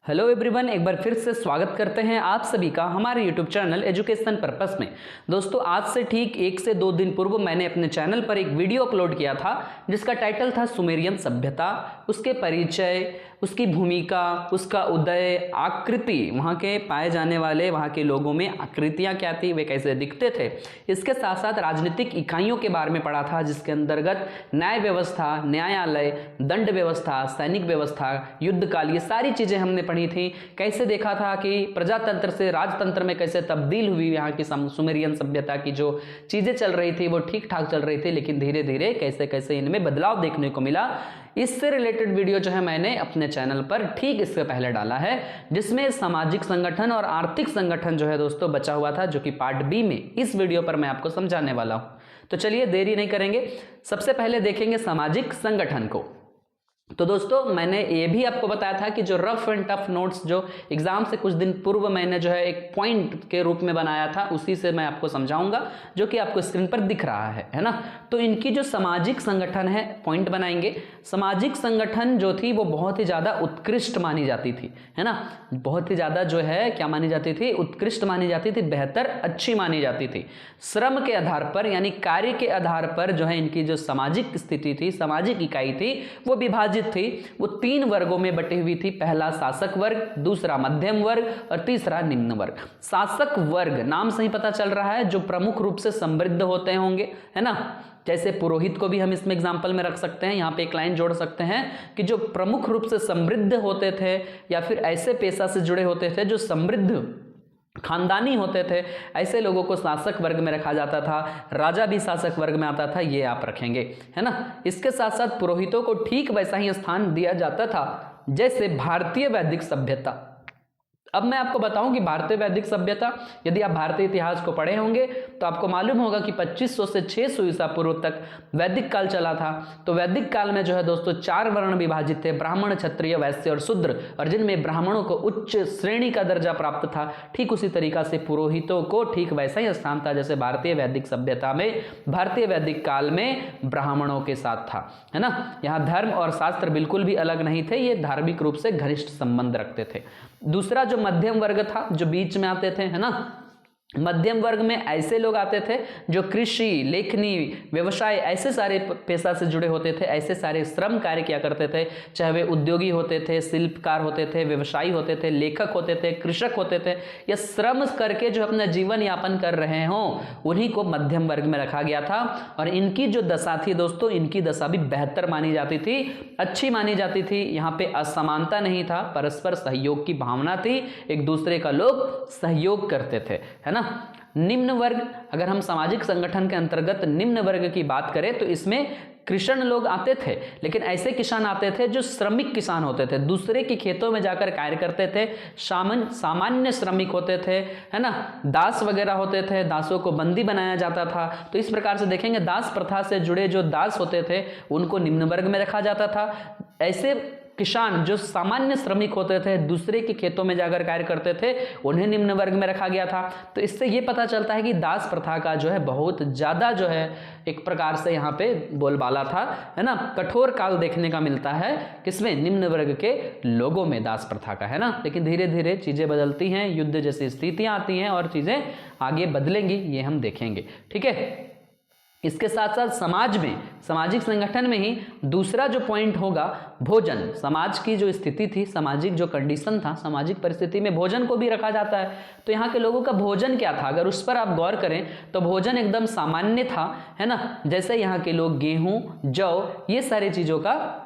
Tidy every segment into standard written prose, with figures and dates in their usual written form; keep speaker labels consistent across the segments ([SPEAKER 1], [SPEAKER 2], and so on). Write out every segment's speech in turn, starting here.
[SPEAKER 1] Hello everyone, एक बार फिर से स्वागत करते हैं आप सभी का हमारे यूट्यूब चैनल एजुकेशन पर्पस में। दोस्तों, आज से ठीक 1 से 2 दिन पूर्व मैंने अपने चैनल पर एक वीडियो अपलोड किया था जिसका टाइटल था सुमेरियन सभ्यता, उसके परिचय, उसकी भूमिका, उसका उदय, आकृति, वहाँ के पाए जाने वाले वहाँ के लोगों में आकृतियाँ क्या थी, वे कैसे दिखते थे। इसके साथ साथ राजनीतिक इकाइयों के बारे में पढ़ा था जिसके अंतर्गत न्याय व्यवस्था, न्यायालय, दंड व्यवस्था, सैनिक व्यवस्था, युद्धकाल, ये सारी चीज़ें हमने पढ़ी थी। कैसे देखा था कि प्रजातंत्र से राजतंत्र में कैसे तब्दील हुई, यहाँ की सुमेरियन सभ्यता की जो चीज़ें चल रही थी वो ठीक ठाक चल रही थी, लेकिन धीरे धीरे कैसे कैसे इनमें बदलाव देखने को मिला। इससे रिलेटेड वीडियो जो है मैंने अपने चैनल पर ठीक इससे पहले डाला है, जिसमें सामाजिक संगठन और आर्थिक संगठन जो है दोस्तों बचा हुआ था, जो कि पार्ट बी में इस वीडियो पर मैं आपको समझाने वाला हूं। तो चलिए देरी नहीं करेंगे, सबसे पहले देखेंगे सामाजिक संगठन को। तो दोस्तों, मैंने ये भी आपको बताया था कि जो रफ एंड टफ नोट्स जो एग्जाम से कुछ दिन पूर्व मैंने जो है एक पॉइंट के रूप में बनाया था, उसी से मैं आपको समझाऊंगा, जो कि आपको स्क्रीन पर दिख रहा है ना। तो इनकी जो सामाजिक संगठन है, पॉइंट बनाएंगे। सामाजिक संगठन जो थी वो बहुत ही ज़्यादा उत्कृष्ट मानी जाती थी, है ना। बहुत ही ज़्यादा जो है क्या मानी जाती थी, उत्कृष्ट मानी जाती थी, बेहतर, अच्छी मानी जाती थी। श्रम के आधार पर यानी कार्य के आधार पर जो है इनकी जो सामाजिक स्थिति थी, सामाजिक इकाई थी, वो विभाजित थी। वो 3 वर्गों में बटी हुई थी। पहला शासक वर्ग, दूसरा मध्यम वर्ग और तीसरा निम्न वर्ग। शासक वर्ग नाम से ही पता चल रहा है, जो प्रमुख रूप से समृद्ध होते होंगे, है ना। जैसे पुरोहित को भी हम इसमें एग्जाम्पल में रख सकते हैं, यहाँ पे एक लाइन जोड़ सकते हैं कि जो प्रमुख रूप से समृद्ध होते थे या फिर ऐसे पेशा से जुड़े होते थे जो समृद्ध खानदानी होते थे, ऐसे लोगों को शासक वर्ग में रखा जाता था। राजा भी शासक वर्ग में आता था, ये आप रखेंगे, है ना। इसके साथ साथ पुरोहितों को ठीक वैसा ही स्थान दिया जाता था जैसे भारतीय वैदिक सभ्यता। अब मैं आपको बताऊं कि भारतीय वैदिक सभ्यता, यदि आप भारतीय इतिहास को पढ़े होंगे तो आपको मालूम होगा कि 2500 से 600 ईसा पूर्व तक वैदिक काल चला था। तो वैदिक काल में जो है दोस्तों 4 वर्ण विभाजित थे, ब्राह्मण, क्षत्रिय, वैश्य और शूद्र, और जिनमें ब्राह्मणों को उच्च श्रेणी का दर्जा प्राप्त था। ठीक उसी तरीका से पुरोहितों को ठीक वैसा ही स्थान था जैसे भारतीय वैदिक सभ्यता में, भारतीय वैदिक काल में ब्राह्मणों के साथ था, है ना। यहाँ धर्म और शास्त्र बिल्कुल भी अलग नहीं थे, ये धार्मिक रूप से घनिष्ठ संबंध रखते थे। दूसरा जो मध्यम वर्ग था, जो बीच में आते थे, है ना। मध्यम वर्ग में ऐसे लोग आते थे जो कृषि, लेखनी, व्यवसाय, ऐसे सारे पेशा से जुड़े होते थे, ऐसे सारे श्रम कार्य किया करते थे। चाहे वे उद्योगी होते थे, शिल्पकार होते थे, व्यवसायी होते थे, लेखक होते थे, कृषक होते थे, या श्रम करके जो अपना जीवन यापन कर रहे हों, उन्हीं को मध्यम वर्ग में रखा गया था। और इनकी जो दशा थी दोस्तों, इनकी दशा भी बेहतर मानी जाती थी, अच्छी मानी जाती थी। यहाँ पे असमानता नहीं था, परस्पर सहयोग की भावना थी, एक दूसरे का लोग सहयोग करते थे, है ना। निम्न वर्ग, अगर हम सामाजिक संगठन के अंतर्गत निम्न वर्ग की बात करें तो इसमें कृषण लोग आते थे, लेकिन ऐसे किसान आते थे जो श्रमिक किसान होते थे, दूसरे के खेतों में जाकर कार्य करते थे, सामान्य श्रमिक होते थे, है ना। दास वगैरह होते थे, दासों को बंदी बनाया जाता था। तो इस प्रकार से देखेंगे दास प्रथा से जुड़े जो दास होते थे उनको निम्न वर्ग में रखा जाता था। ऐसे किसान जो सामान्य श्रमिक होते थे, दूसरे के खेतों में जाकर कार्य करते थे, उन्हें निम्न वर्ग में रखा गया था। तो इससे ये पता चलता है कि दास प्रथा का जो है बहुत ज़्यादा जो है एक प्रकार से यहाँ पे बोलबाला था, है ना। कठोर काल देखने का मिलता है किसमें, निम्न वर्ग के लोगों में दास प्रथा का, है ना। लेकिन धीरे धीरे चीज़ें बदलती हैं, युद्ध जैसी स्थितियाँ आती हैं और चीज़ें आगे बदलेंगी, ये हम देखेंगे, ठीक है। इसके साथ साथ समाज में, सामाजिक संगठन में ही दूसरा जो पॉइंट होगा भोजन। समाज की जो स्थिति थी, सामाजिक जो कंडीशन था, सामाजिक परिस्थिति में भोजन को भी रखा जाता है। तो यहाँ के लोगों का भोजन क्या था, अगर उस पर आप गौर करें तो भोजन एकदम सामान्य था, है ना। जैसे यहाँ के लोग गेहूं, जौ, ये सारी चीज़ों का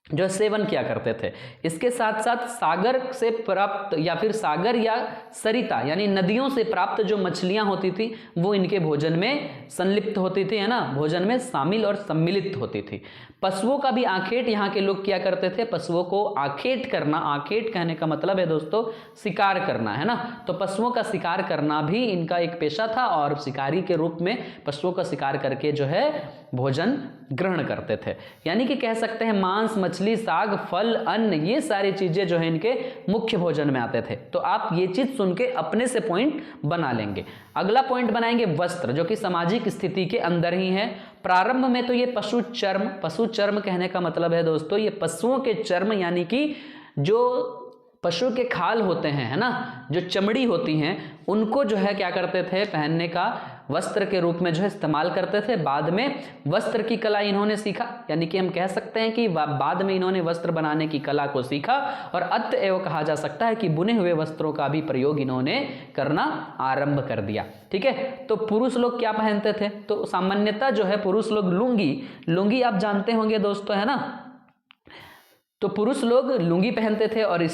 [SPEAKER 1] जो सेवन किया करते थे। इसके साथ साथ सागर से प्राप्त या फिर सागर या सरिता यानी नदियों से प्राप्त जो मछलियां होती थी वो इनके भोजन में संलिप्त होती थी, है ना, भोजन में शामिल और सम्मिलित होती थी। पशुओं का भी आखेट यहाँ के लोग किया करते थे। पशुओं को आखेट करना, आखेट कहने का मतलब है दोस्तों शिकार करना, है ना। तो पशुओं का शिकार करना भी इनका एक पेशा था और शिकारी के रूप में पशुओं का शिकार करके जो है भोजन ग्रहण करते थे। यानी कि कह सकते हैं मांस, मछली, साग, फल, अन्न, ये सारी चीजें जो है इनके मुख्य भोजन में आते थे। तो आप ये चीज सुन के अपने से पॉइंट बना लेंगे। अगला पॉइंट बनाएंगे वस्त्र, जो कि सामाजिक स्थिति के अंदर ही है। प्रारंभ में तो ये पशु चर्म कहने का मतलब है दोस्तों ये पशुओं के चर्म यानी कि जो पशु के खाल होते हैं, है ना, जो चमड़ी होती हैं, उनको जो है क्या करते थे, पहनने का वस्त्र के रूप में जो है इस्तेमाल करते थे। बाद में वस्त्र की कला इन्होंने सीखा, यानी कि हम कह सकते हैं कि बाद में इन्होंने वस्त्र बनाने की कला को सीखा और अतएव कहा जा सकता है कि बुने हुए वस्त्रों का भी प्रयोग इन्होंने करना आरंभ कर दिया। ठीक है, तो पुरुष लोग क्या पहनते थे, तो सामान्यतः जो है पुरुष लोग लुंगी आप जानते होंगे दोस्तों, है ना, तो पुरुष लोग लुंगी पहनते थे और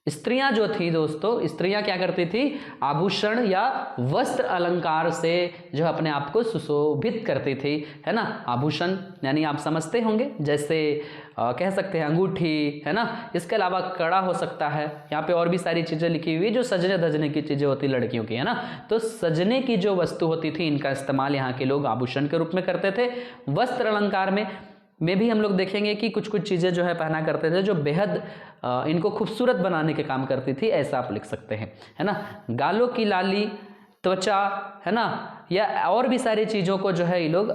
[SPEAKER 1] स्त्रियां जो थी दोस्तों, स्त्रियां क्या करती थी, आभूषण या वस्त्र अलंकार से जो अपने आप को सुशोभित करती थी, है ना। आभूषण यानी आप समझते होंगे, जैसे कह सकते हैं अंगूठी, है ना, इसके अलावा कड़ा हो सकता है। यहाँ पे और भी सारी चीजें लिखी हुई जो सजने धजने की चीजें होती लड़कियों की, है ना, तो सजने की जो वस्तु होती थी इनका इस्तेमाल यहाँ के लोग आभूषण के रूप में करते थे। वस्त्र अलंकार में भी हम लोग देखेंगे कि कुछ कुछ चीज़ें जो है पहना करते थे जो बेहद इनको खूबसूरत बनाने के काम करती थी, ऐसा आप लिख सकते हैं, है ना। गालों की लाली, त्वचा, है ना, या और भी सारी चीज़ों को जो है ये लोग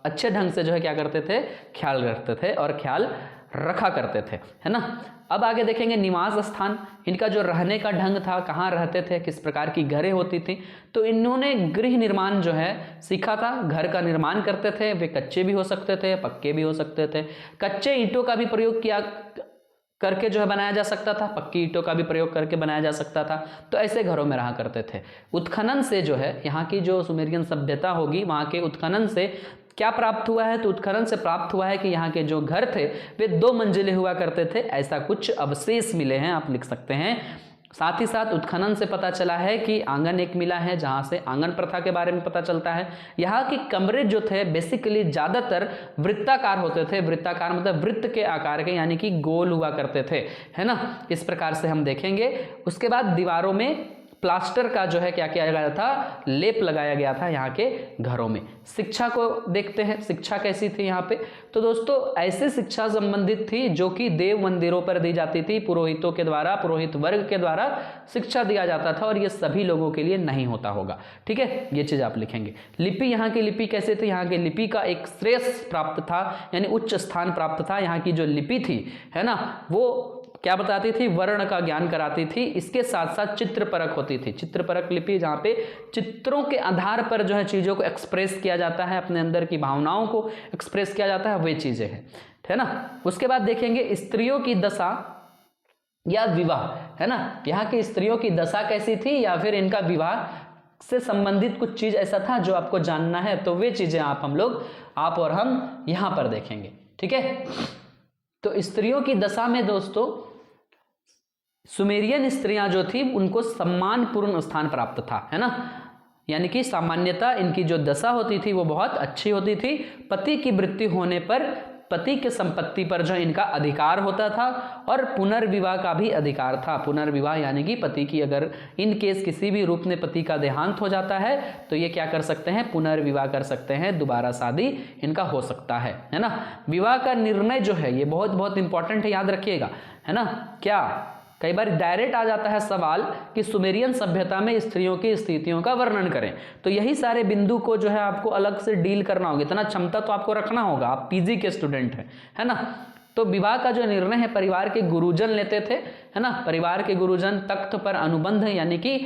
[SPEAKER 1] अच्छे ढंग से जो है क्या करते थे, ख्याल रखते थे और ख्याल रखा करते थे, है ना। अब आगे देखेंगे निवास स्थान, इनका जो रहने का ढंग था, कहाँ रहते थे, किस प्रकार की घरें होती थी, तो इन्होंने गृह निर्माण जो है सीखा था। घर का निर्माण करते थे, वे कच्चे भी हो सकते थे, पक्के भी हो सकते थे। कच्चे ईंटों का भी प्रयोग किया करके जो है बनाया जा सकता था, पक्की ईंटों का भी प्रयोग करके बनाया जा सकता था, तो ऐसे घरों में रहा करते थे। उत्खनन से जो है यहाँ की जो सुमेरियन सभ्यता होगी, वहाँ के उत्खनन से क्या प्राप्त हुआ है, तो उत्खनन से प्राप्त हुआ है कि यहाँ के जो घर थे वे 2 मंजिले हुआ करते थे, ऐसा कुछ अवशेष मिले हैं, आप लिख सकते हैं। साथ ही साथ उत्खनन से पता चला है कि आंगन एक मिला है, जहाँ से आंगन प्रथा के बारे में पता चलता है। यहाँ के कमरे जो थे बेसिकली ज़्यादातर वृत्ताकार होते थे, वृत्ताकार मतलब वृत्त के आकार के, यानी कि गोल हुआ करते थे, है ना, इस प्रकार से हम देखेंगे। उसके बाद दीवारों में प्लास्टर का जो है क्या किया गया था, लेप लगाया गया था यहाँ के घरों में। शिक्षा को देखते हैं, शिक्षा कैसी थी यहाँ पे, तो दोस्तों ऐसी शिक्षा संबंधित थी जो कि देव मंदिरों पर दी जाती थी, पुरोहितों के द्वारा, पुरोहित वर्ग के द्वारा शिक्षा दिया जाता था, और ये सभी लोगों के लिए नहीं होता होगा। ठीक है, ये चीज आप लिखेंगे। लिपि, यहाँ की लिपि कैसे थी, यहाँ की लिपि का एक श्रेष्ठ प्राप्त था, यानी उच्च स्थान प्राप्त था। यहाँ की जो लिपि थी, है ना, वो क्या बताती थी, वर्ण का ज्ञान कराती थी। इसके साथ साथ चित्रपरक होती थी, चित्रपरक लिपि, जहाँ पे चित्रों के आधार पर जो है चीज़ों को एक्सप्रेस किया जाता है, अपने अंदर की भावनाओं को एक्सप्रेस किया जाता है, वे चीज़ें हैं, है ना। उसके बाद देखेंगे स्त्रियों की दशा या विवाह, है ना, यहाँ की स्त्रियों की दशा कैसी थी या फिर इनका विवाह से संबंधित कुछ चीज़ ऐसा था जो आपको जानना है, तो वे चीज़ें आप और हम यहाँ पर देखेंगे। ठीक है, तो स्त्रियों की दशा में दोस्तों सुमेरियन स्त्रियां जो थी उनको सम्मानपूर्ण स्थान प्राप्त था, है ना, यानी कि सामान्यतः इनकी जो दशा होती थी वो बहुत अच्छी होती थी। पति की मृत्यु होने पर पति के संपत्ति पर जो इनका अधिकार होता था और पुनर्विवाह का भी अधिकार था। पुनर्विवाह यानी कि पति की अगर इन केस किसी भी रूप में पति का देहांत हो जाता है तो ये क्या कर सकते हैं, पुनर्विवाह कर सकते हैं, दोबारा शादी इनका हो सकता है ना। विवाह का निर्णय जो है ये बहुत बहुत इंपॉर्टेंट है, याद रखिएगा, है ना। क्या कई बार डायरेक्ट आ जाता है सवाल कि सुमेरियन सभ्यता में स्त्रियों की स्थितियों का वर्णन करें, तो यही सारे बिंदु को जो है आपको अलग से डील करना होगा, इतना क्षमता तो आपको रखना होगा, आप पीजी के स्टूडेंट हैं, है ना। तो विवाह का जो निर्णय है परिवार के गुरुजन लेते थे, है ना। परिवार के गुरुजन तख्त पर अनुबंध, यानी कि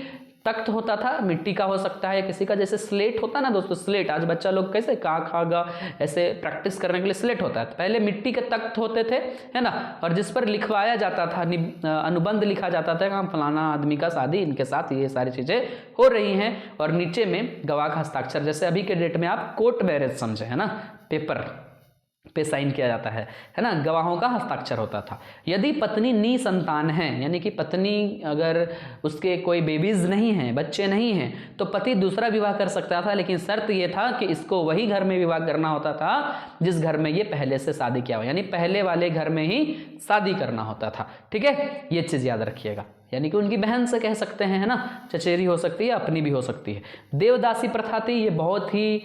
[SPEAKER 1] तख्त होता था, मिट्टी का हो सकता है, किसी का जैसे स्लेट होता है ना दोस्तों, स्लेट आज बच्चा लोग कैसे का खा गा ऐसे प्रैक्टिस करने के लिए स्लेट होता है, पहले मिट्टी के तख्त होते थे, है ना, और जिस पर लिखवाया जाता था, अनुबंध लिखा जाता था कि फलाना आदमी का शादी इनके साथ ये सारी चीजें हो रही हैं, और नीचे में गवाह का हस्ताक्षर, जैसे अभी के डेट में आप कोर्ट मैरिज समझे, है ना, पेपर पे साइन किया जाता है ना, गवाहों का हस्ताक्षर होता था। यदि पत्नी निसंतान है, यानी कि पत्नी अगर उसके कोई बेबीज नहीं हैं, बच्चे नहीं हैं, तो पति दूसरा विवाह कर सकता था, लेकिन शर्त ये था कि इसको वही घर में विवाह करना होता था जिस घर में ये पहले से शादी किया हो, यानी पहले वाले घर में ही शादी करना होता था। ठीक है, ये चीज़ याद रखिएगा, यानी कि उनकी बहन से कह सकते हैं, है ना, चचेरी हो सकती है, अपनी भी हो सकती है। देवदासी प्रथा थी, ये बहुत ही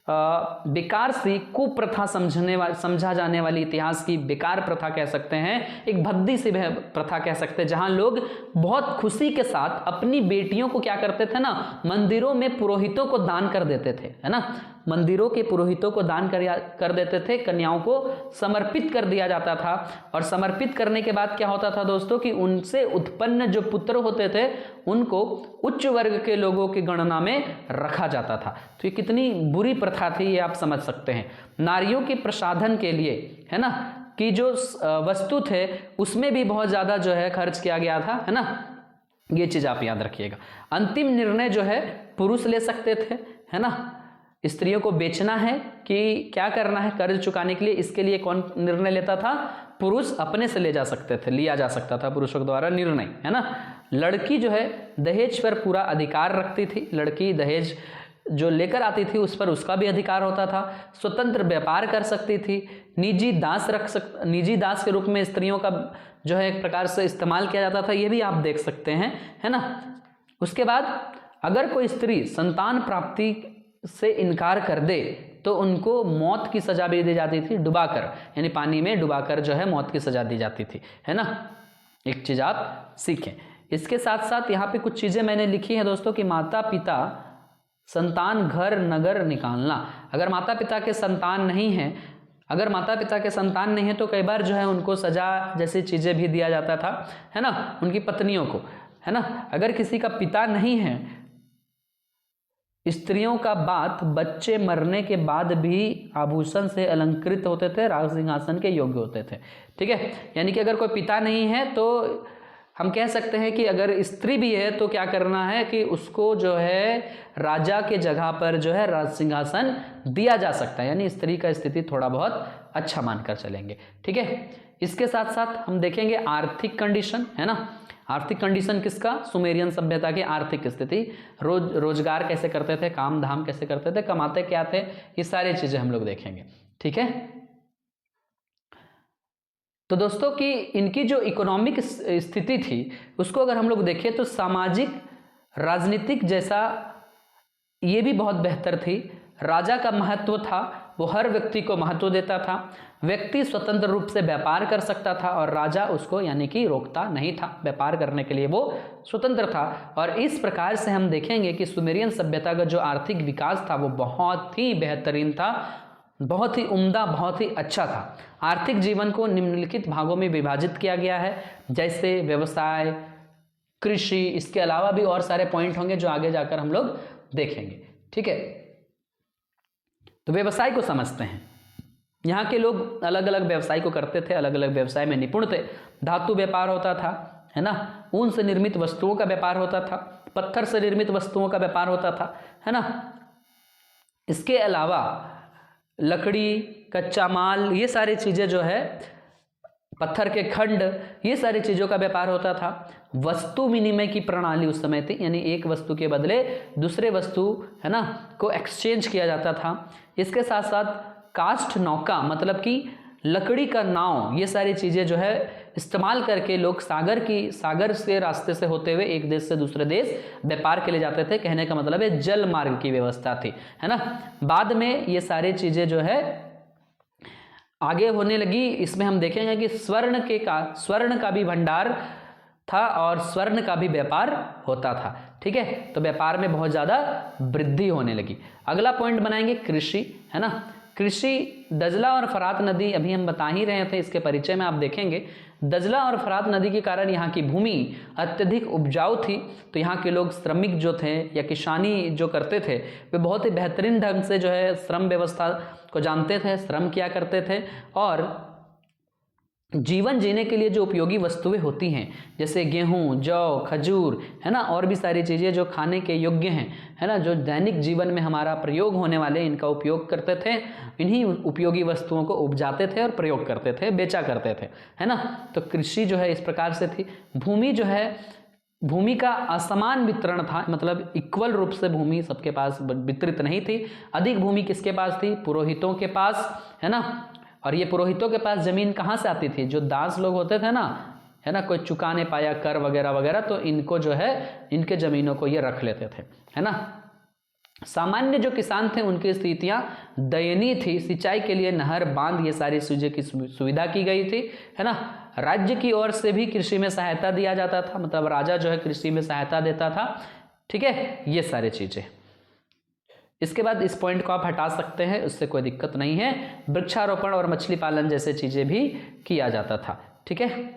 [SPEAKER 1] बेकार सी कुप्रथा समझा जाने वाली इतिहास की बेकार प्रथा कह सकते हैं, एक भद्दी सी प्रथा कह सकते हैं, जहां लोग बहुत खुशी के साथ अपनी बेटियों को क्या करते थे ना, मंदिरों में पुरोहितों को दान कर देते थे, है ना, मंदिरों के पुरोहितों को दान कर देते थे, कन्याओं को समर्पित कर दिया जाता था। और समर्पित करने के बाद क्या होता था दोस्तों कि उनसे उत्पन्न जो पुत्र होते थे उनको उच्च वर्ग के लोगों की गणना में रखा जाता था। तो ये कितनी बुरी प्रथा थी ये आप समझ सकते हैं। नारियों के प्रसाधन के लिए, है ना, कि जो वस्तु थे उसमें भी बहुत ज़्यादा जो है खर्च किया गया था, है ना, ये चीज़ आप याद रखिएगा। अंतिम निर्णय जो है पुरुष ले सकते थे, है ना, स्त्रियों को बेचना है कि क्या करना है कर्ज चुकाने के लिए, इसके लिए कौन निर्णय लेता था, पुरुष अपने से ले जा सकते थे, लिया जा सकता था पुरुषों द्वारा निर्णय, है ना। लड़की जो है दहेज पर पूरा अधिकार रखती थी, लड़की दहेज जो लेकर आती थी उस पर उसका भी अधिकार होता था, स्वतंत्र व्यापार कर सकती थी, निजी दास के रूप में स्त्रियों का जो है एक प्रकार से इस्तेमाल किया जाता था, ये भी आप देख सकते हैं, है ना। उसके बाद अगर कोई स्त्री संतान प्राप्ति से इनकार कर दे तो उनको मौत की सजा भी दी जाती थी, डुबाकर, यानी पानी में डुबाकर जो है मौत की सजा दी जाती थी, है ना। एक चीज आप सीखें। इसके साथ साथ यहाँ पे कुछ चीजें मैंने लिखी हैं दोस्तों कि माता पिता संतान घर नगर निकालना। अगर माता पिता के संतान नहीं है, अगर माता पिता के संतान नहीं है तो कई बार जो है उनको सजा जैसी चीजें भी दिया जाता था, है ना, उनकी पत्नियों को, है ना। अगर किसी का पिता नहीं है, स्त्रियों का बात बच्चे मरने के बाद भी आभूषण से अलंकृत होते थे, राज सिंहासन के योग्य होते थे, ठीक है। यानी कि अगर कोई पिता नहीं है तो हम कह सकते हैं कि अगर स्त्री भी है तो क्या करना है कि उसको जो है राजा के जगह पर जो है राज सिंहासन दिया जा सकता है, यानी स्त्री का स्थिति थोड़ा बहुत अच्छा मानकर चलेंगे, ठीक है। इसके साथ साथ हम देखेंगे आर्थिक कंडीशन, है ना। आर्थिक कंडीशन किसका, सुमेरियन सभ्यता की आर्थिक स्थिति, रोजगार कैसे करते थे, काम धाम कैसे करते थे, कमाते क्या थे, ये सारी चीजें हम लोग देखेंगे, ठीक है। तो दोस्तों कि इनकी जो इकोनॉमिक स्थिति थी उसको अगर हम लोग देखें तो सामाजिक राजनीतिक जैसा ये भी बहुत बेहतर थी। राजा का महत्व था, वो हर व्यक्ति को महत्व देता था, व्यक्ति स्वतंत्र रूप से व्यापार कर सकता था और राजा उसको यानी कि रोकता नहीं था, व्यापार करने के लिए वो स्वतंत्र था। और इस प्रकार से हम देखेंगे कि सुमेरियन सभ्यता का जो आर्थिक विकास था वो बहुत ही बेहतरीन था, बहुत ही उम्दा, बहुत ही अच्छा था। आर्थिक जीवन को निम्नलिखित भागों में विभाजित किया गया है, जैसे व्यवसाय, कृषि, इसके अलावा भी और सारे पॉइंट होंगे जो आगे जाकर हम लोग देखेंगे, ठीक है। तो व्यवसाय को समझते हैं। यहाँ के लोग अलग अलग व्यवसाय को करते थे, अलग अलग व्यवसाय में निपुण थे। धातु व्यापार होता था, है ना, ऊन से निर्मित वस्तुओं का व्यापार होता था, पत्थर से निर्मित वस्तुओं का व्यापार होता था, है ना। इसके अलावा लकड़ी, कच्चा माल, ये सारी चीज़ें जो है, पत्थर के खंड, ये सारी चीज़ों का व्यापार होता था। वस्तु विनिमय की प्रणाली उस समय थी, यानी एक वस्तु के बदले दूसरे वस्तु, है ना, को एक्सचेंज किया जाता था। इसके साथ साथ कास्ट नौका, मतलब कि लकड़ी का नाव, ये सारी चीज़ें जो है इस्तेमाल करके लोग सागर के रास्ते से होते हुए एक देश से दूसरे देश व्यापार के लिए जाते थे। कहने का मतलब है जल मार्ग की व्यवस्था थी, है ना। बाद में ये सारी चीज़ें जो है आगे होने लगी। इसमें हम देखेंगे कि स्वर्ण का भी भंडार था और स्वर्ण का भी व्यापार होता था, ठीक है। तो व्यापार में बहुत ज़्यादा वृद्धि होने लगी। अगला पॉइंट बनाएंगे कृषि, है ना। कृषि, दजला और फरात नदी अभी हम बता ही रहे थे, इसके परिचय में आप देखेंगे। दजला और फरात नदी के कारण यहाँ की भूमि अत्यधिक उपजाऊ थी, तो यहाँ के लोग श्रमिक जो थे या किसानी जो करते थे वे बहुत ही बेहतरीन ढंग से जो है श्रम व्यवस्था को जानते थे, श्रम किया करते थे। और जीवन जीने के लिए जो उपयोगी वस्तुएं होती हैं, जैसे गेहूं, जौ, खजूर, है ना, और भी सारी चीज़ें जो खाने के योग्य हैं, है ना, जो दैनिक जीवन में हमारा प्रयोग होने वाले, इनका उपयोग करते थे। इन्हीं उपयोगी वस्तुओं को उपजाते थे और प्रयोग करते थे, बेचा करते थे, है ना। तो कृषि जो है इस प्रकार से थी। भूमि जो है, भूमि का असमान वितरण था, मतलब इक्वल रूप से भूमि सबके पास वितरित नहीं थी। अधिक भूमि किसके पास थी, पुरोहितों के पास, है ना। और ये पुरोहितों के पास जमीन कहाँ से आती थी, जो दास लोग होते थे ना, है ना, कोई चुका नहीं पाया कर वगैरह वगैरह, तो इनको जो है इनके जमीनों को ये रख लेते थे, है ना। सामान्य जो किसान थे उनकी स्थितियां दयनीय थी। सिंचाई के लिए नहर, बांध, ये सारी चीज़ें की सुविधा की गई थी, है ना। राज्य की ओर से भी कृषि में सहायता दिया जाता था, मतलब राजा जो है कृषि में सहायता देता था, ठीक है, ये सारी चीज़ें। इसके बाद इस पॉइंट को आप हटा सकते हैं, उससे कोई दिक्कत नहीं है। वृक्षारोपण और मछली पालन जैसे चीज़ें भी किया जाता था, ठीक है।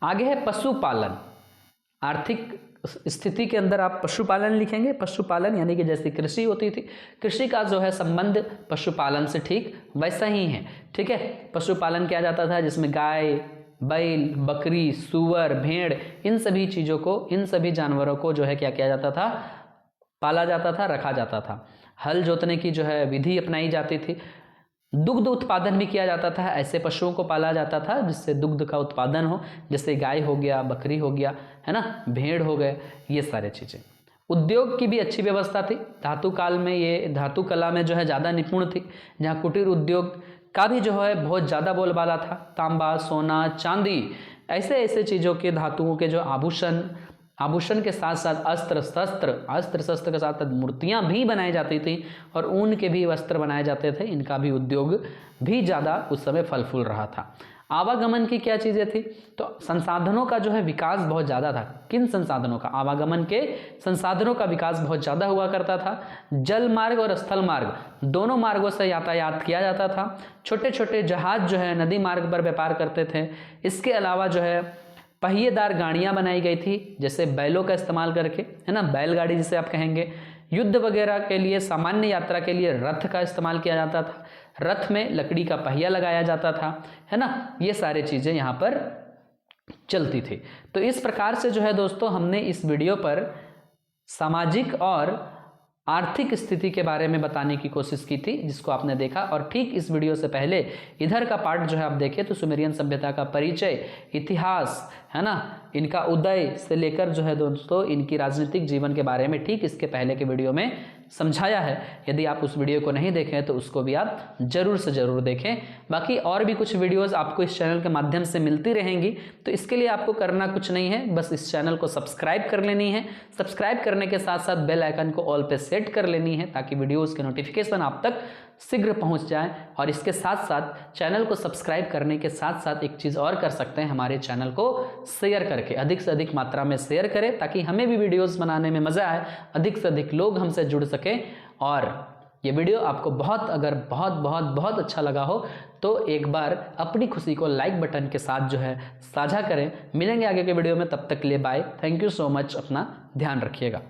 [SPEAKER 1] आगे है पशुपालन। आर्थिक स्थिति के अंदर आप पशुपालन लिखेंगे। पशुपालन यानी कि जैसे कृषि होती थी, कृषि का जो है संबंध पशुपालन से ठीक वैसा ही है, ठीक है। पशुपालन किया जाता था जिसमें गाय, बैल, बकरी, सूअर, भेड़, इन सभी चीज़ों को, इन सभी जानवरों को जो है क्या किया जाता था, पाला जाता था, रखा जाता था। हल जोतने की जो है विधि अपनाई जाती थी। दुग्ध उत्पादन भी किया जाता था, ऐसे पशुओं को पाला जाता था जिससे दुग्ध का उत्पादन हो, जैसे गाय हो गया, बकरी हो गया, है ना, भेड़ हो गए, ये सारे चीज़ें। उद्योग की भी अच्छी व्यवस्था थी। धातु काल में ये धातु कला में जो है ज़्यादा निपुण थी, जहाँ कुटीर उद्योग का भी जो है बहुत ज़्यादा बोलबाला था। तांबा, सोना, चांदी, ऐसे ऐसे चीज़ों के, धातुओं के जो आभूषण के साथ साथ अस्त्र शस्त्र के साथ साथ मूर्तियाँ भी बनाई जाती थी और ऊन के भी वस्त्र बनाए जाते थे। इनका भी उद्योग भी ज़्यादा उस समय फल फूल रहा था। आवागमन की क्या चीज़ें थी, तो संसाधनों का जो है विकास बहुत ज़्यादा था। किन संसाधनों का? आवागमन के संसाधनों का विकास बहुत ज़्यादा हुआ करता था। जल मार्ग और स्थल मार्ग, दोनों मार्गों से यातायात किया जाता था। छोटे छोटे जहाज जो है नदी मार्ग पर व्यापार करते थे। इसके अलावा जो है पहिएदार गाड़ियाँ बनाई गई थी, जैसे बैलों का इस्तेमाल करके, है ना, बैलगाड़ी जिसे आप कहेंगे। युद्ध वगैरह के लिए, सामान्य यात्रा के लिए रथ का इस्तेमाल किया जाता था। रथ में लकड़ी का पहिया लगाया जाता था, है ना, ये सारी चीज़ें यहाँ पर चलती थी। तो इस प्रकार से जो है दोस्तों हमने इस वीडियो पर सामाजिक और आर्थिक स्थिति के बारे में बताने की कोशिश की थी, जिसको आपने देखा। और ठीक इस वीडियो से पहले इधर का पार्ट जो है आप देखें तो सुमेरियन सभ्यता का परिचय, इतिहास, है ना, इनका उदय से लेकर जो है दोस्तों इनकी राजनीतिक जीवन के बारे में ठीक इसके पहले के वीडियो में समझाया है। यदि आप उस वीडियो को नहीं देखें तो उसको भी आप जरूर से ज़रूर देखें। बाकी और भी कुछ वीडियोस आपको इस चैनल के माध्यम से मिलती रहेंगी, तो इसके लिए आपको करना कुछ नहीं है, बस इस चैनल को सब्सक्राइब कर लेनी है। सब्सक्राइब करने के साथ साथ बेल आइकन को ऑल पे सेट कर लेनी है, ताकि वीडियोज़ के नोटिफिकेशन आप तक शीघ्र पहुंच जाए। और इसके साथ साथ चैनल को सब्सक्राइब करने के साथ साथ एक चीज़ और कर सकते हैं, हमारे चैनल को शेयर करके अधिक से अधिक मात्रा में शेयर करें, ताकि हमें भी वीडियोस बनाने में मज़ा आए, अधिक से अधिक लोग हमसे जुड़ सकें। और ये वीडियो आपको अगर बहुत अच्छा लगा हो तो एक बार अपनी खुशी को लाइक बटन के साथ जो है साझा करें। मिलेंगे आगे के वीडियो में, तब तक के लिए bye. Thank you so much, अपना ध्यान रखिएगा।